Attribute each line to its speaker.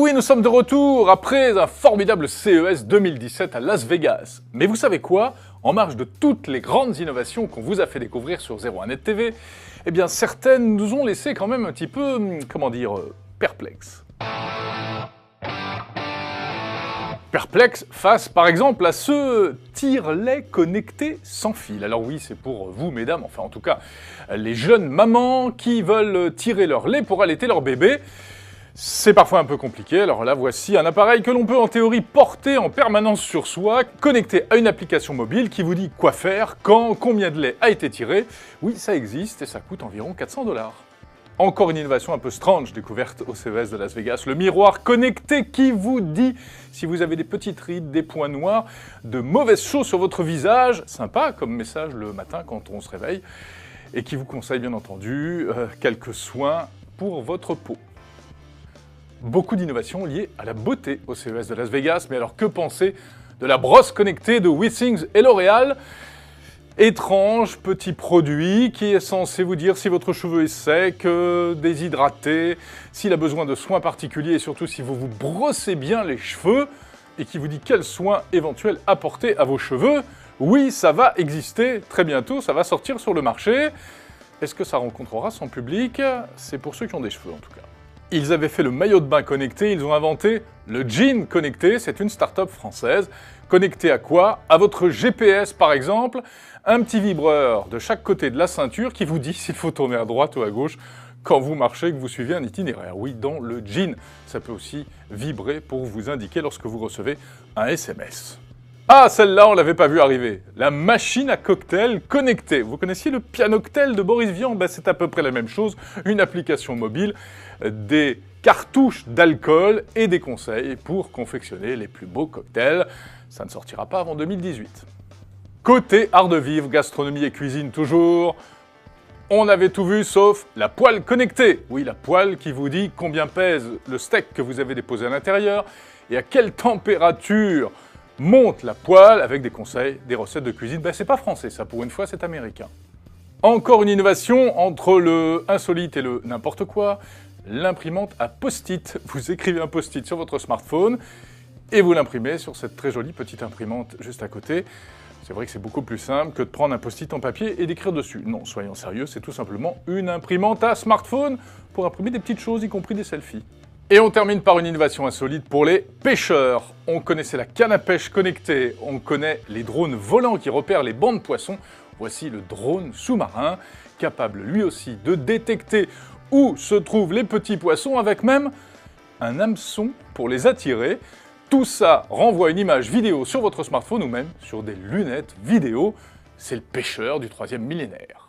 Speaker 1: oui, nous sommes de retour après un formidable CES 2017 à Las Vegas. Mais vous savez quoi? En marge de toutes les grandes innovations qu'on vous a fait découvrir sur 01net TV, eh bien certaines nous ont laissé quand même un petit peu, perplexes. Perplexe face, par exemple, à ce tire-lait connecté sans fil. Alors oui, c'est pour vous, mesdames, enfin en tout cas, les jeunes mamans qui veulent tirer leur lait pour allaiter leur bébé. C'est parfois un peu compliqué, alors là, voici un appareil que l'on peut en théorie porter en permanence sur soi, connecté à une application mobile qui vous dit quoi faire, quand, combien de lait a été tiré. Oui, ça existe et ça coûte environ 400 $. Encore une innovation un peu strange découverte au CES de Las Vegas, le miroir connecté qui vous dit si vous avez des petites rides, des points noirs, de mauvaises choses sur votre visage, sympa comme message le matin quand on se réveille, et qui vous conseille bien entendu quelques soins pour votre peau. Beaucoup d'innovations liées à la beauté au CES de Las Vegas, mais alors que penser de la brosse connectée de Withings et L'Oréal ? Étrange petit produit qui est censé vous dire si votre cheveu est sec, déshydraté, s'il a besoin de soins particuliers et surtout si vous vous brossez bien les cheveux et qui vous dit quels soins éventuels apporter à vos cheveux. Oui, ça va exister très bientôt, ça va sortir sur le marché. Est-ce que ça rencontrera son public? C'est pour ceux qui ont des cheveux en tout cas. Ils avaient fait le maillot de bain connecté, ils ont inventé le jean connecté, c'est une start-up française. Connecté à quoi? À votre GPS par exemple, un petit vibreur de chaque côté de la ceinture qui vous dit s'il faut tourner à droite ou à gauche quand vous marchez, que vous suivez un itinéraire. Oui, dans le jean, ça peut aussi vibrer pour vous indiquer lorsque vous recevez un SMS. Ah, celle-là, on l'avait pas vue arriver. La machine à cocktail connectée. Vous connaissiez le Pianoctel de Boris Vian? Ben, c'est à peu près la même chose. Une application mobile, des cartouches d'alcool et des conseils pour confectionner les plus beaux cocktails. Ça ne sortira pas avant 2018. Côté art de vivre, gastronomie et cuisine toujours, on avait tout vu sauf la poêle connectée. Oui, la poêle qui vous dit combien pèse le steak que vous avez déposé à l'intérieur et à quelle température monte la poêle avec des conseils, des recettes de cuisine. Ben, c'est pas français, ça, pour une fois, c'est américain. Encore une innovation entre le insolite et le n'importe quoi, l'imprimante à post-it. Vous écrivez un post-it sur votre smartphone et vous l'imprimez sur cette très jolie petite imprimante juste à côté. C'est vrai que c'est beaucoup plus simple que de prendre un post-it en papier et d'écrire dessus. Non, soyons sérieux, c'est tout simplement une imprimante à smartphone pour imprimer des petites choses, y compris des selfies. Et on termine par une innovation insolite pour les pêcheurs. On connaissait la canne à pêche connectée, on connaît les drones volants qui repèrent les bancs de poissons. Voici le drone sous-marin, capable lui aussi de détecter où se trouvent les petits poissons avec même un hameçon pour les attirer. Tout ça renvoie une image vidéo sur votre smartphone ou même sur des lunettes vidéo. C'est le pêcheur du 3e millénaire.